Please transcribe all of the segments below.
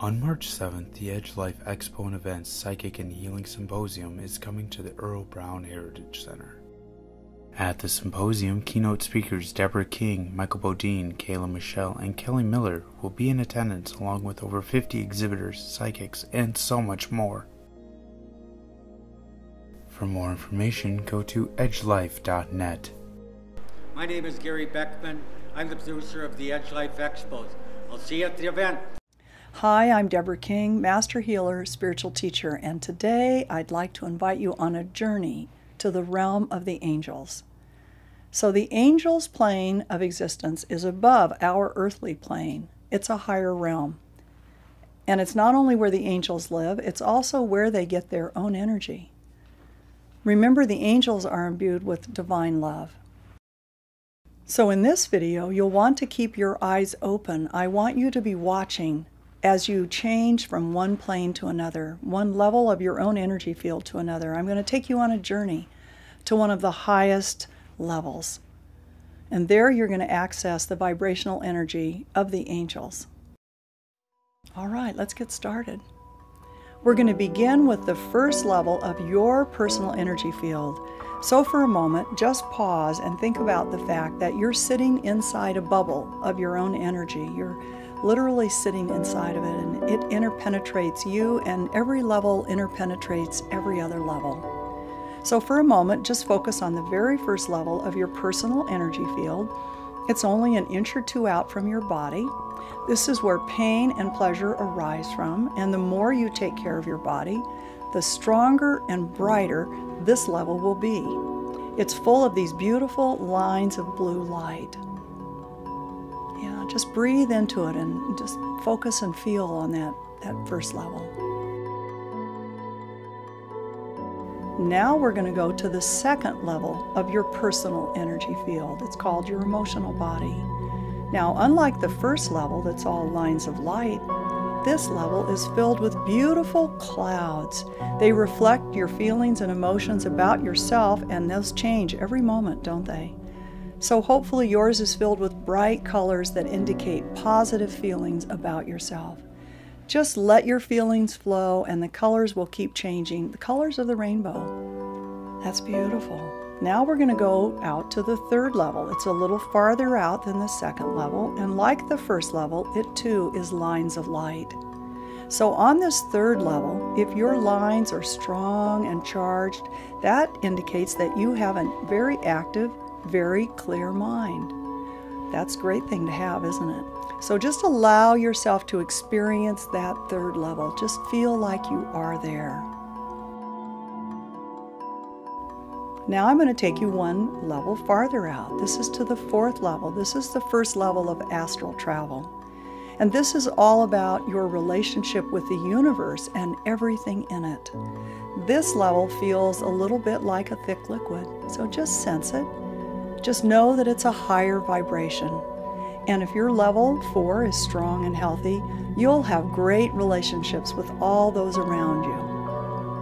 On March 7th, the Edge Life Expo and Events Psychic and Healing Symposium is coming to the Earl Brown Heritage Center. At the symposium, keynote speakers Deborah King, Michael Bodine, Kayla Michelle, and Kelly Miller will be in attendance along with over 50 exhibitors, psychics, and so much more. For more information, go to edgelife.net. My name is Gary Beckman. I'm the producer of the Edge Life Expos. I'll see you at the event. Hi, I'm Deborah King, Master Healer, Spiritual Teacher, and today I'd like to invite you on a journey to the realm of the angels. So the angels' plane of existence is above our earthly plane. It's a higher realm. And it's not only where the angels live, it's also where they get their own energy. Remember, the angels are imbued with divine love. So in this video, you'll want to keep your eyes open. I want you to be watching as you change from one plane to another, one level of your own energy field to another. I'm going to take you on a journey to one of the highest levels. And there you're going to access the vibrational energy of the angels. All right, let's get started. We're going to begin with the first level of your personal energy field. So for a moment, just pause and think about the fact that you're sitting inside a bubble of your own energy. You're literally sitting inside of it, and it interpenetrates you, and every level interpenetrates every other level. So for a moment, just focus on the very first level of your personal energy field. It's only an inch or two out from your body. This is where pain and pleasure arise from, and the more you take care of your body, the stronger and brighter this level will be. It's full of these beautiful lines of blue light. Yeah, just breathe into it and just focus and feel on that first level. Now we're going to go to the second level of your personal energy field. It's called your emotional body. Now, unlike the first level that's all lines of light, this level is filled with beautiful clouds. They reflect your feelings and emotions about yourself, and those change every moment, don't they? So hopefully yours is filled with bright colors that indicate positive feelings about yourself. Just let your feelings flow and the colors will keep changing. The colors of the rainbow. That's beautiful. Now we're going to go out to the third level. It's a little farther out than the second level, and like the first level, it too is lines of light. So on this third level, if your lines are strong and charged, that indicates that you have a very active, very clear mind. That's a great thing to have, isn't it? So just allow yourself to experience that third level. Just feel like you are there. Now I'm going to take you one level farther out. This is to the fourth level. This is the first level of astral travel. And this is all about your relationship with the universe and everything in it. This level feels a little bit like a thick liquid, so just sense it. Just know that it's a higher vibration. And if your level 4 is strong and healthy, you'll have great relationships with all those around you.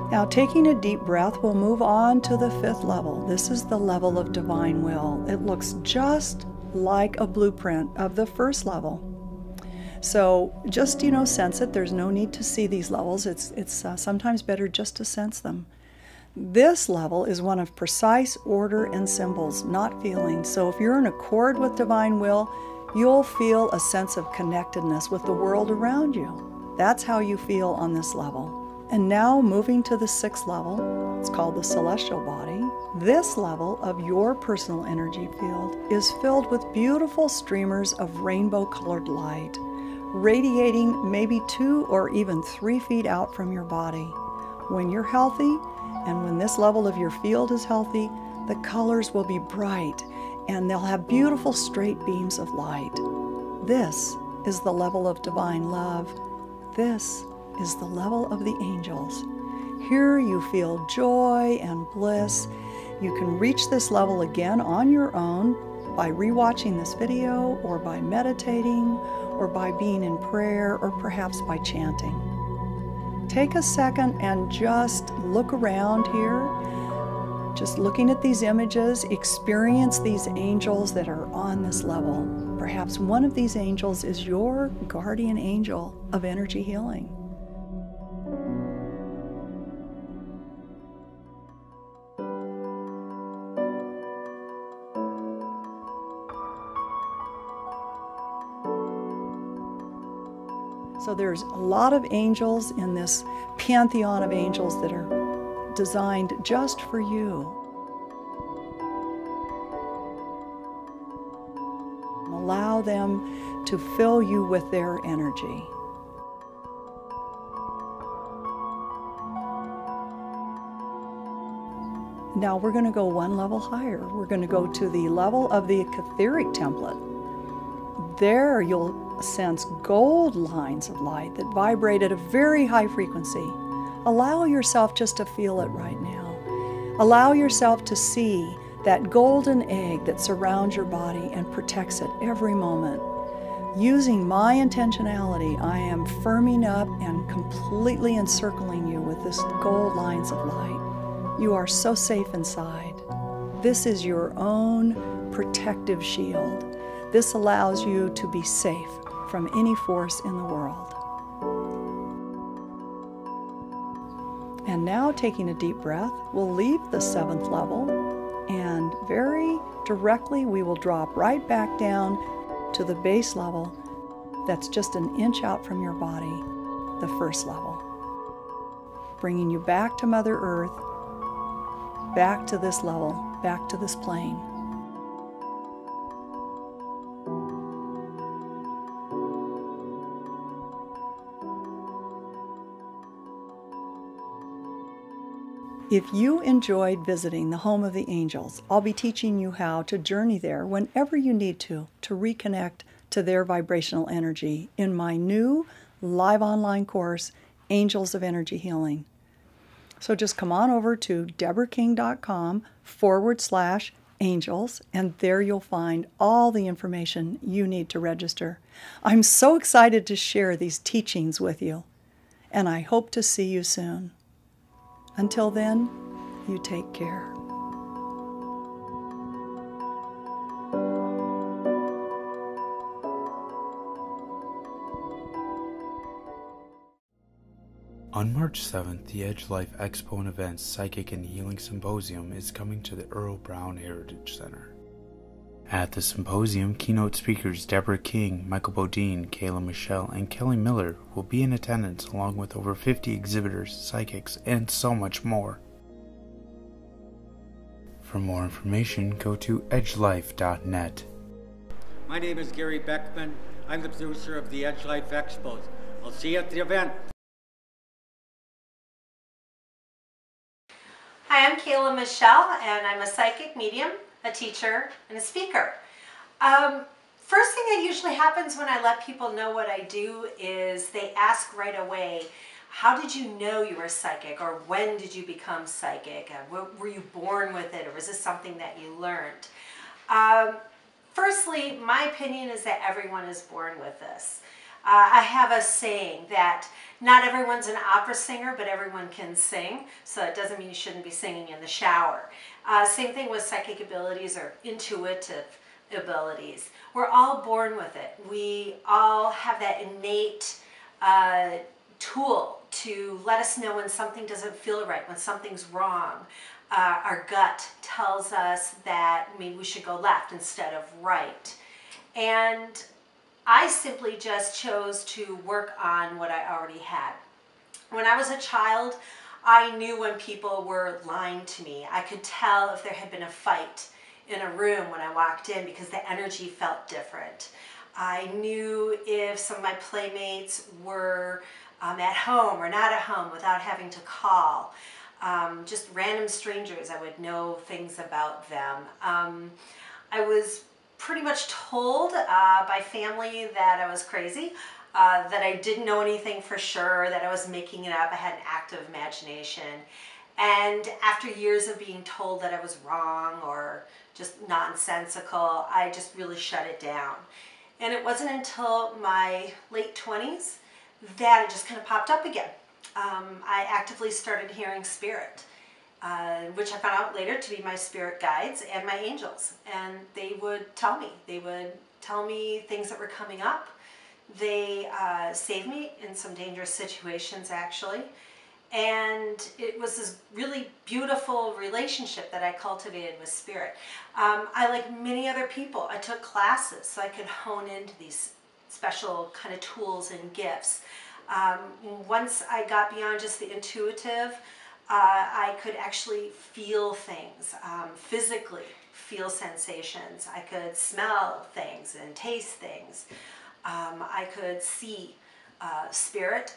Now, taking a deep breath, we'll move on to the fifth level. This is the level of divine will. It looks just like a blueprint of the first level. So just, sense it. There's no need to see these levels. It's sometimes better just to sense them. This level is one of precise order and symbols, not feelings. So if you're in accord with divine will, you'll feel a sense of connectedness with the world around you. That's how you feel on this level. And now moving to the sixth level, it's called the celestial body. This level of your personal energy field is filled with beautiful streamers of rainbow-colored light, radiating maybe 2 or even 3 feet out from your body. When you're healthy, and when this level of your field is healthy, the colors will be bright, and they'll have beautiful straight beams of light. This is the level of divine love. This is the level of the angels. Here you feel joy and bliss. You can reach this level again on your own by rewatching this video, or by meditating, or by being in prayer, or perhaps by chanting. Take a second and just look around here. just looking at these images, experience these angels that are on this level. Perhaps one of these angels is your guardian angel of energy healing. So there's a lot of angels in this pantheon of angels that are designed just for you. Allow them to fill you with their energy. Now we're going to go one level higher. We're going to go to the level of the etheric template. There you'll sense gold lines of light that vibrate at a very high frequency. Allow yourself just to feel it right now. Allow yourself to see that golden egg that surrounds your body and protects it every moment. Using my intentionality, I am firming up and completely encircling you with this gold lines of light. You are so safe inside. This is your own protective shield. This allows you to be safe from any force in the world. And now, taking a deep breath, we'll leave the 7th level, and very directly we will drop right back down to the base level that's just an inch out from your body, the 1st level. Bringing you back to Mother Earth, back to this level, back to this plane. If you enjoyed visiting the home of the angels, I'll be teaching you how to journey there whenever you need to reconnect to their vibrational energy in my new live online course, Angels of Energy Healing. So just come on over to deborahking.com/angels, and there you'll find all the information you need to register. I'm so excited to share these teachings with you, and I hope to see you soon. Until then, you take care. On March 7th, the Edge Life Expo and Events Psychic and Healing Symposium is coming to the Earl Brown Heritage Center. At the symposium, keynote speakers Deborah King, Michael Bodine, Kayla Michelle, and Kelly Miller will be in attendance along with over 50 exhibitors, psychics, and so much more. For more information, go to edgelife.net. My name is Gary Beckman. I'm the producer of the Edge Life Expos. I'll see you at the event. Hi, I'm Kayla Michelle, and I'm a psychic medium, a teacher, and a speaker. First thing that usually happens when I let people know what I do is they ask right away, how did you know you were psychic, or when did you become psychic? Were you born with it, or was this something that you learned? Firstly, my opinion is that everyone is born with this. I have a saying that not everyone's an opera singer, but everyone can sing. So it doesn't mean you shouldn't be singing in the shower. Same thing with psychic abilities or intuitive abilities. We're all born with it. We all have that innate tool to let us know when something doesn't feel right, when something's wrong. Our gut tells us that maybe we should go left instead of right. And I simply just chose to work on what I already had. When I was a child, I knew when people were lying to me. I could tell if there had been a fight in a room when I walked in because the energy felt different. I knew if some of my playmates were at home or not at home without having to call. Just random strangers, I would know things about them. I was pretty much told by family that I was crazy, that I didn't know anything for sure, that I was making it up. I had an active imagination. And after years of being told that I was wrong or just nonsensical, I just really shut it down. And it wasn't until my late 20s that it just kind of popped up again. I actively started hearing spirit. which I found out later to be my spirit guides and my angels. And they would tell me. They would tell me things that were coming up. They saved me in some dangerous situations, actually. And it was this really beautiful relationship that I cultivated with spirit. I, like many other people, I took classes so I could hone into these special kind of tools and gifts. Once I got beyond just the intuitive, I could actually feel things, physically feel sensations. I could smell things and taste things. I could see spirit.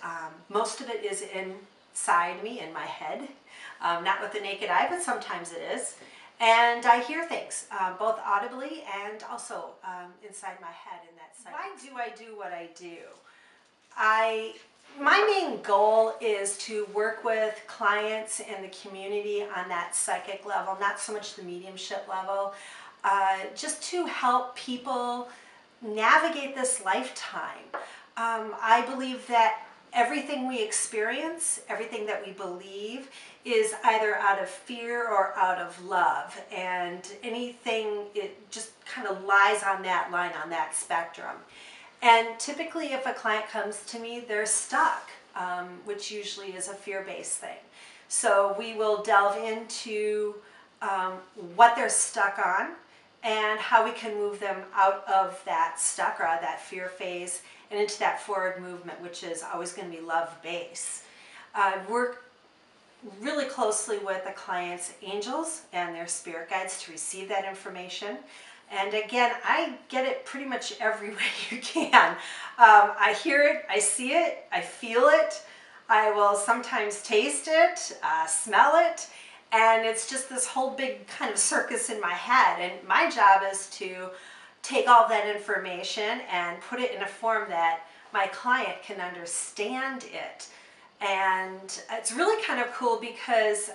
Most of it is inside me, in my head, not with the naked eye, but sometimes it is. And I hear things, both audibly and also inside my head in that sense. Why do I do what I do? My main goal is to work with clients in the community on that psychic level, not so much the mediumship level, just to help people navigate this lifetime. I believe that everything we experience, everything that we believe, is either out of fear or out of love. And anything, it just kind of lies on that line, on that spectrum. And typically if a client comes to me, they're stuck, which usually is a fear-based thing. So we will delve into what they're stuck on and how we can move them out of that stuck or out of that fear phase and into that forward movement, which is always going to be love-based. Work really closely with the client's angels and their spirit guides to receive that information. And again, I get it pretty much every way you can. I hear it, I see it, I feel it. I will sometimes taste it, smell it, and it's just this whole big kind of circus in my head. And my job is to take all that information and put it in a form that my client can understand it. And it's really kind of cool because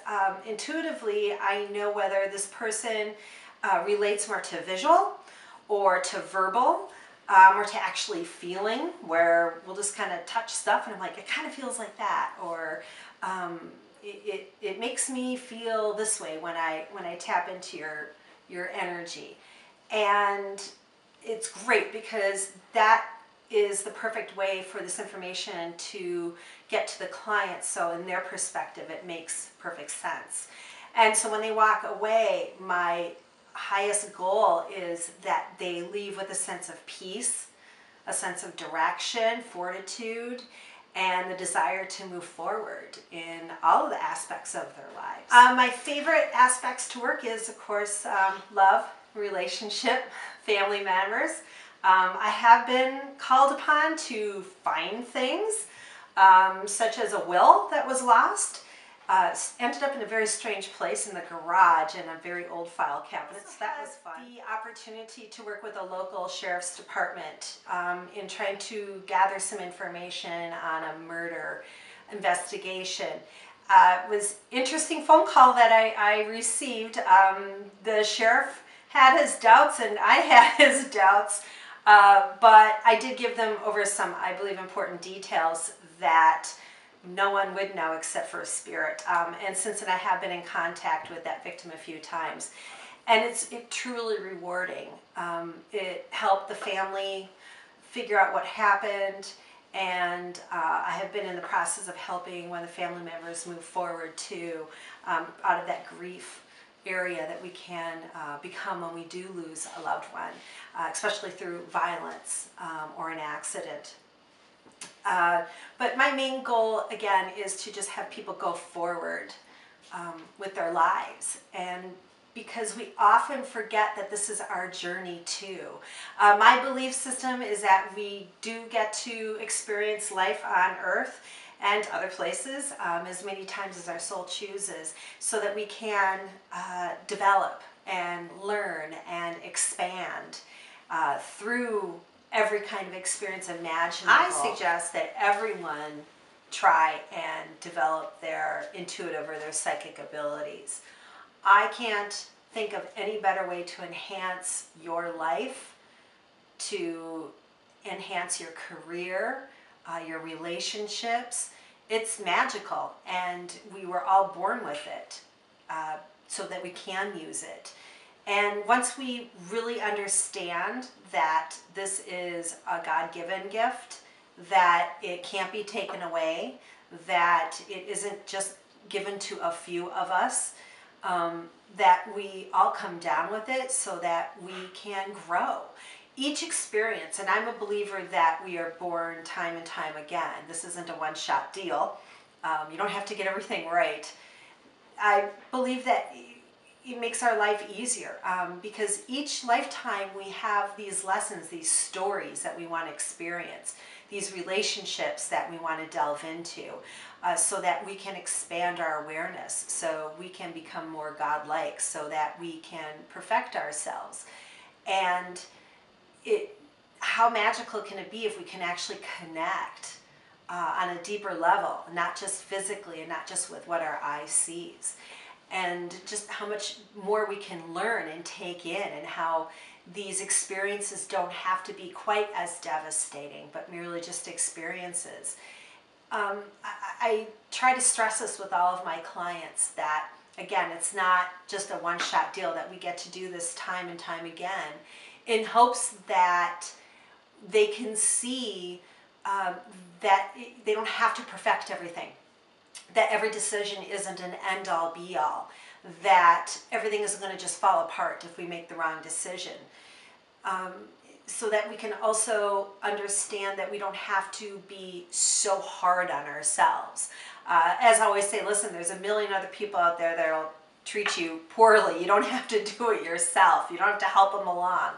intuitively I know whether this person relates more to visual or to verbal or to actually feeling, where we'll just kind of touch stuff and I'm like, it kind of feels like that, or it makes me feel this way when I tap into your energy. And it's great because that is the perfect way for this information to get to the client, so in their perspective it makes perfect sense. And so when they walk away, my highest goal is that they leave with a sense of peace, a sense of direction, fortitude, and the desire to move forward in all of the aspects of their lives. My favorite aspects to work is, of course, love, relationship, family members. I have been called upon to find things, such as a will that was lost. Ended up in a very strange place in the garage in a very old file cabinet, so that was fun. The opportunity to work with a local sheriff's department in trying to gather some information on a murder investigation. It was an interesting phone call that I received. The sheriff had his doubts and I had his doubts, but I did give them over some, I believe, important details that no one would know except for a spirit. And since then I have been in contact with that victim a few times. And it's truly rewarding. It helped the family figure out what happened, and I have been in the process of helping one of the family members move forward too, out of that grief area that we can become when we do lose a loved one, especially through violence or an accident. But my main goal, again, is to just have people go forward with their lives. And because we often forget that this is our journey too. My belief system is that we do get to experience life on Earth and other places as many times as our soul chooses, so that we can develop and learn and expand through every kind of experience imaginable. I suggest that everyone try and develop their intuitive or their psychic abilities. I can't think of any better way to enhance your life, to enhance your career, your relationships. It's magical, and we were all born with it. so that we can use it. And once we really understand that this is a God-given gift, that it can't be taken away, that it isn't just given to a few of us, that we all come down with it so that we can grow. Each experience, and I'm a believer that we are born time and time again. This isn't a one-shot deal. You don't have to get everything right. I believe that it makes our life easier because each lifetime we have these lessons, these stories that we want to experience, these relationships that we want to delve into so that we can expand our awareness, so we can become more godlike, so that we can perfect ourselves. And how magical can it be if we can actually connect on a deeper level, not just physically and not just with what our eye sees, and just how much more we can learn and take in, and how these experiences don't have to be quite as devastating, but merely just experiences. I try to stress this with all of my clients that, again, it's not just a one-shot deal, that we get to do this time and time again in hopes that they can see that they don't have to perfect everything, that every decision isn't an end-all be-all, that everything isn't going to just fall apart if we make the wrong decision. So that we can also understand that we don't have to be so hard on ourselves. As I always say, listen, there's a million other people out there that will treat you poorly. You don't have to do it yourself. You don't have to help them along.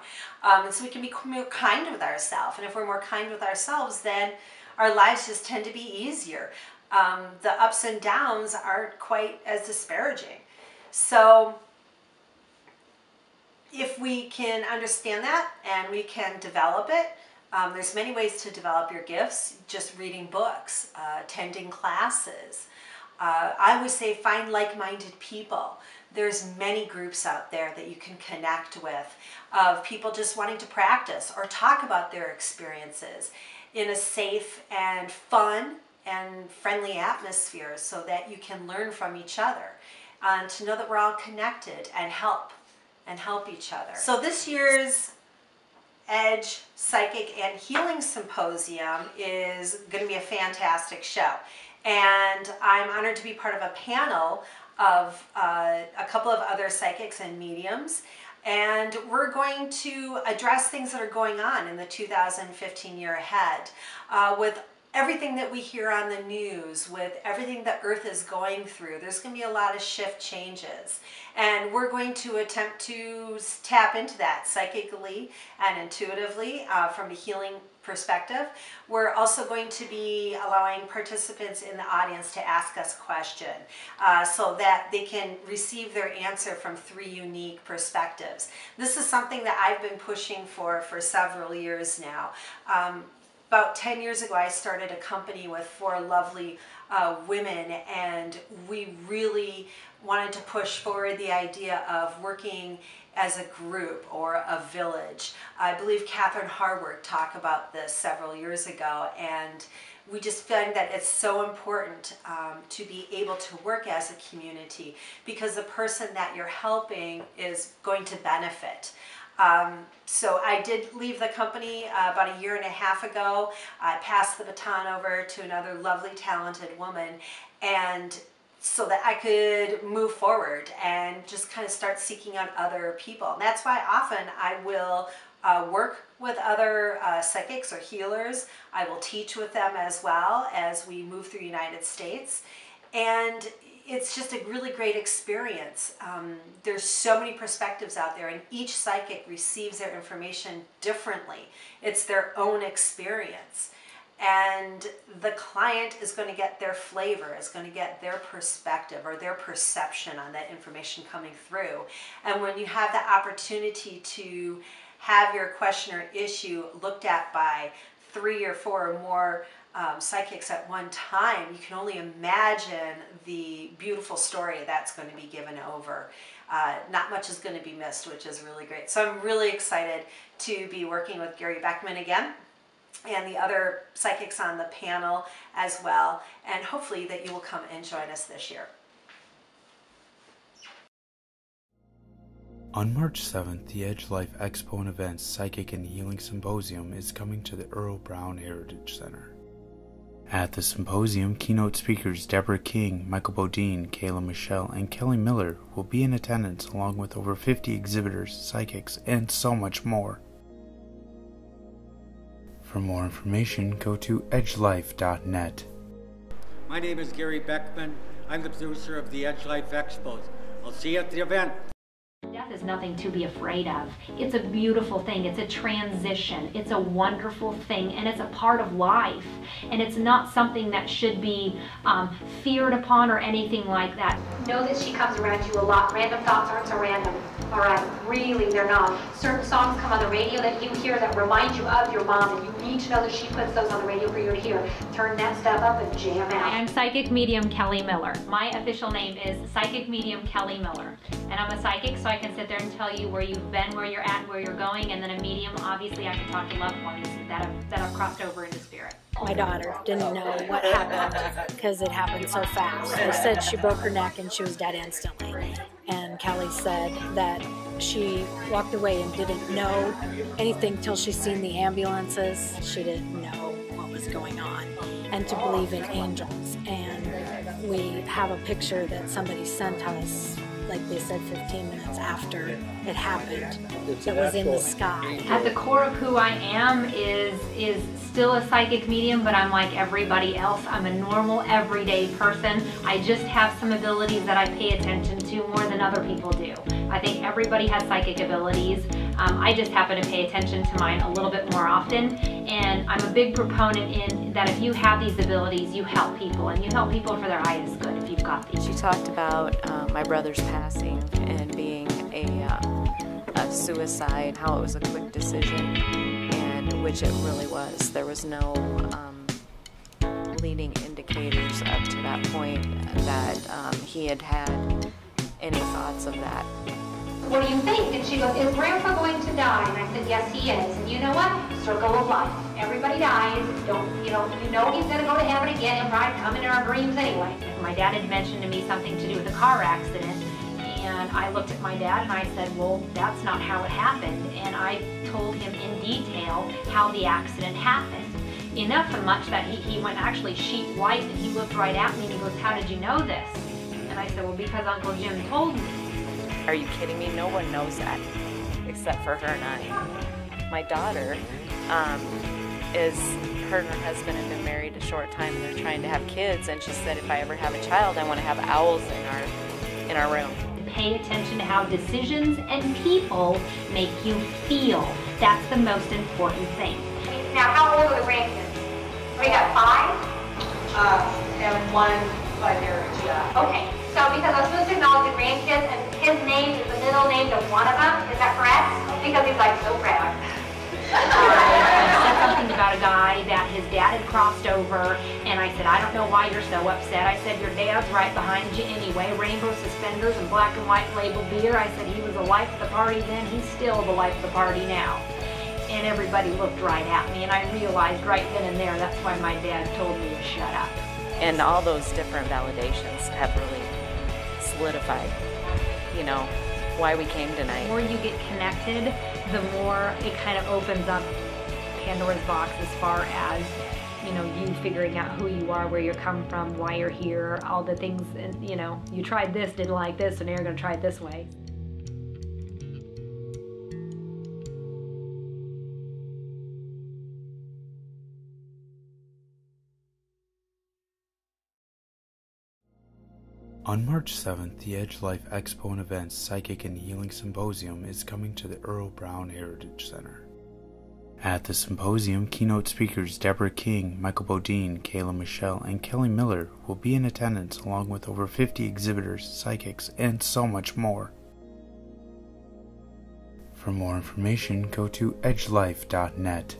And so we can be more kind with ourselves. And if we're more kind with ourselves, then our lives just tend to be easier. The ups and downs aren't quite as disparaging. So if we can understand that and we can develop it, there's many ways to develop your gifts. Just reading books, attending classes. I always say find like-minded people. There's many groups out there that you can connect with of people just wanting to practice or talk about their experiences in a safe and fun and friendly atmosphere so that you can learn from each other and to know that we're all connected and help each other. So this year's Edge Psychic and Healing Symposium is going to be a fantastic show. And I'm honored to be part of a panel of a couple of other psychics and mediums. And we're going to address things that are going on in the 2015 year ahead with everything that we hear on the news, with everything that Earth is going through. There's going to be a lot of shift changes. And we're going to attempt to tap into that psychically and intuitively from a healing perspective. We're also going to be allowing participants in the audience to ask us questions so that they can receive their answer from 3 unique perspectives. This is something that I've been pushing for several years now. About 10 years ago, I started a company with 4 lovely women, and we really wanted to push forward the idea of working as a group or a village. I believe Catherine Harward talked about this several years ago, and we just find that it's so important to be able to work as a community because the person that you're helping is going to benefit. So I did leave the company about 1.5 years ago. I passed the baton over to another lovely, talented woman, and so that I could move forward and just kind of start seeking out other people. And that's why often I will work with other psychics or healers. I will teach with them as well as we move through the United States. And it's just a really great experience. There's so many perspectives out there, and each psychic receives their information differently. It's their own experience. And the client is going to get their flavor, is going to get their perspective or their perception on that information coming through. And when you have the opportunity to have your question or issue looked at by 3 or 4 or more psychics at one time, you can only imagine the beautiful story that's going to be given over. Not much is going to be missed, which is really great. So I'm really excited to be working with Gary Beckman again and the other psychics on the panel as well, and hopefully that you will come and join us this year. On March 7th, the Edge Life Expo and Events Psychic and Healing Symposium is coming to the Earl Brown Heritage Center. At the symposium, keynote speakers Deborah King, Michael Bodine, Kayla Michelle, and Kelly Miller will be in attendance along with over 50 exhibitors, psychics, and so much more. For more information, go to edgelife.net. My name is Gary Beckman. I'm the producer of the Edge Life Expos. I'll see you at the event. Death is nothing to be afraid of. It's a beautiful thing. It's a transition. It's a wonderful thing, and it's a part of life. And it's not something that should be feared upon or anything like that. Know that she comes around you a lot. Random thoughts aren't so random. All right, really, they're not. Certain songs come on the radio that you hear that remind you of your mom, and you need to know that she puts those on the radio for you to hear. Turn that stuff up and jam out. I'm Psychic Medium Kelly Miller. My official name is Psychic Medium Kelly Miller. And I'm a psychic, so I can sit there and tell you where you've been, where you're at, where you're going, and then a medium, obviously I can talk to loved ones that have crossed over into spirit. My daughter didn't know what happened because it happened so fast. They said she broke her neck and she was dead instantly. And Kelly said that she walked away and didn't know anything till she seen the ambulances. She didn't know what was going on. And to believe in angels. And we have a picture that somebody sent us, like they said 15 minutes after it happened, that was in the sky. At the core of who I am is still a psychic medium, but I'm like everybody else. I'm a normal, everyday person. I just have some abilities that I pay attention to more than other people do. I think everybody has psychic abilities. I just happen to pay attention to mine a little bit more often, and I'm a big proponent in that if you have these abilities, you help people, and you help people for their highest good if you've got these. She talked about my brother's passing and being a suicide, how it was a quick decision, and which it really was. There was no leading indicators up to that point that he had any thoughts of that. What do you think? And she goes, is Grandpa going to die? And I said, yes, he is. And you know what? Circle of life. Everybody dies. You know he's going to go to heaven again and probably come in our dreams anyway. My dad had mentioned to me something to do with a car accident, and I looked at my dad and I said, well, that's not how it happened. And I told him in detail how the accident happened. Enough and much that he went actually sheet white, and he looked right at me and he goes, how did you know this? And I said, well, because Uncle Jim told me. Are you kidding me? No one knows that except for her and I. My daughter her and her husband have been married a short time, and they're trying to have kids, and she said, if I ever have a child, I want to have owls in our room. Pay attention to how decisions and people make you feel. That's the most important thing. Now, how old are the grandkids? We got 5? And 1 5-year-old, yeah. Okay, so because I was supposed to acknowledge the grandkids, and his name is the middle name of one of them, is that correct? Because he's like so proud. I said something about a guy that his dad had crossed over, and I said, I don't know why you're so upset. I said, your dad's right behind you anyway, rainbow suspenders and black and white label beer. I said, he was the life of the party then, he's still the life of the party now. And everybody looked right at me, and I realized right then and there, that's why my dad told me to shut up. And all those different validations have really solidified, why we came tonight. The more you get connected, the more it kind of opens up Pandora's box as far as, you figuring out who you are, where you're coming from, why you're here, all the things, and, you tried this, didn't like this, so now you're going to try it this way. On March 7th, the Edge Life Expo and Events Psychic and Healing Symposium is coming to the Earl Brown Heritage Center. At the symposium, keynote speakers Deborah King, Michael Bodine, Kayla Michelle, and Kelly Miller will be in attendance along with over 50 exhibitors, psychics, and so much more. For more information, go to edgelife.net.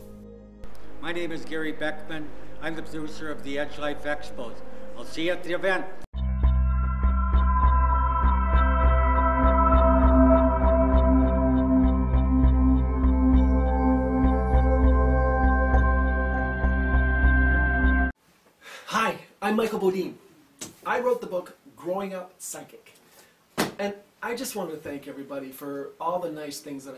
My name is Gary Beckman. I'm the producer of the Edge Life Expos. I'll see you at the event. Hi, I'm Michael Bodine. I wrote the book Growing Up Psychic. And I just wanted to thank everybody for all the nice things that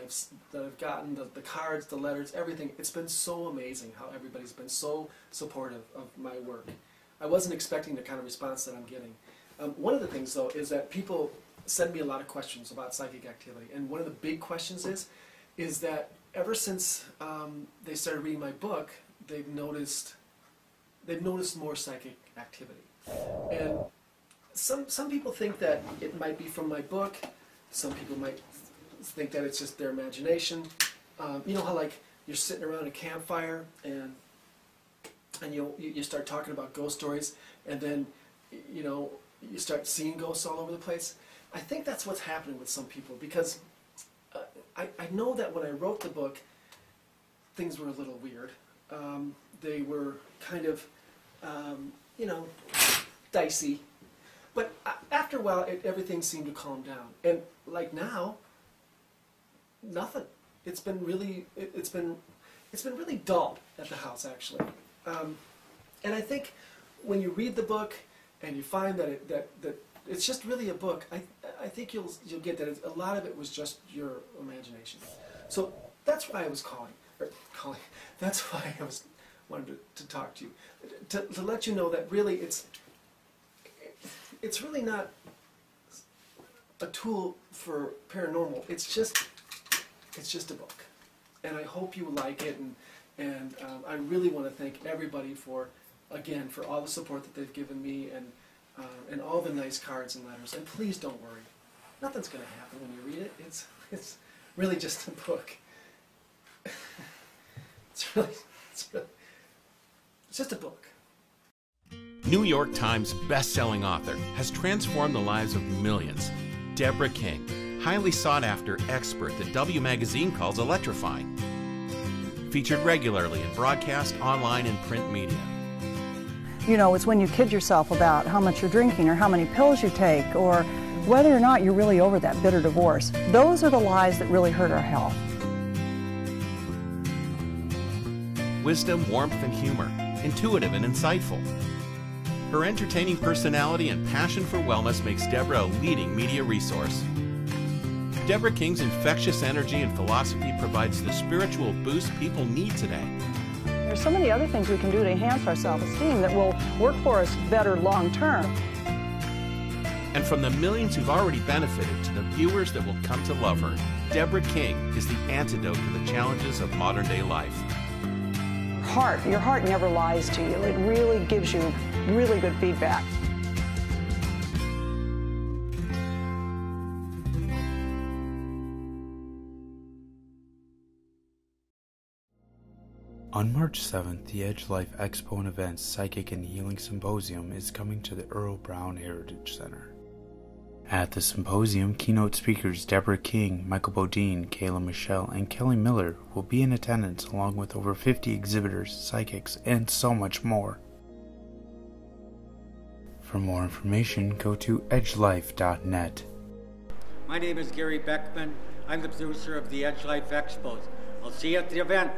I've gotten, the cards, the letters, everything. It's been so amazing how everybody's been so supportive of my work. I wasn't expecting the kind of response that I'm getting. One of the things, though, is that people send me a lot of questions about psychic activity, and one of the big questions is that ever since they started reading my book, they've noticed more psychic activity. And some people think that it might be from my book. Some people might think that it's just their imagination. You know how, like, you're sitting around a campfire and you start talking about ghost stories, and then you start seeing ghosts all over the place. I think that's what's happening with some people, because I know that when I wrote the book, things were a little weird. They were kind of, dicey. But after a while, everything seemed to calm down. And like now, nothing. It's been really dull at the house, actually. And I think when you read the book and you find that it's just really a book, I think you'll get that a lot of it was just your imagination. So that's why I was calling. That's why I wanted to talk to you, to let you know that really it's really not a tool for paranormal. It's just a book, and I hope you like it. And I really want to thank everybody for all the support that they've given me, and all the nice cards and letters. And please don't worry, nothing's going to happen when you read it. It's really just a book. It's just a book. New York Times best-selling author has transformed the lives of millions. Deborah King, highly sought-after expert that W Magazine calls electrifying. Featured regularly in broadcast, online, and print media. You know, it's when you kid yourself about how much you're drinking or how many pills you take or whether or not you're really over that bitter divorce. Those are the lies that really hurt our health. Wisdom, warmth, and humor, intuitive and insightful. Her entertaining personality and passion for wellness makes Deborah a leading media resource. Deborah King's infectious energy and philosophy provides the spiritual boost people need today. There's so many other things we can do to enhance our self-esteem that will work for us better long term. And from the millions who've already benefited to the viewers that will come to love her, Deborah King is the antidote to the challenges of modern-day life. Your heart never lies to you. It really gives you really good feedback. On March 7th, the Edge Life Expo and Events Psychic and Healing Symposium is coming to the Earl Brown Heritage Center. At the symposium, keynote speakers Deborah King, Michael Bodine, Kayla Michelle, and Kelly Miller will be in attendance along with over 50 exhibitors, psychics, and so much more. For more information, go to edgelife.net. My name is Gary Beckman. I'm the producer of the Edge Life Expos. I'll see you at the event.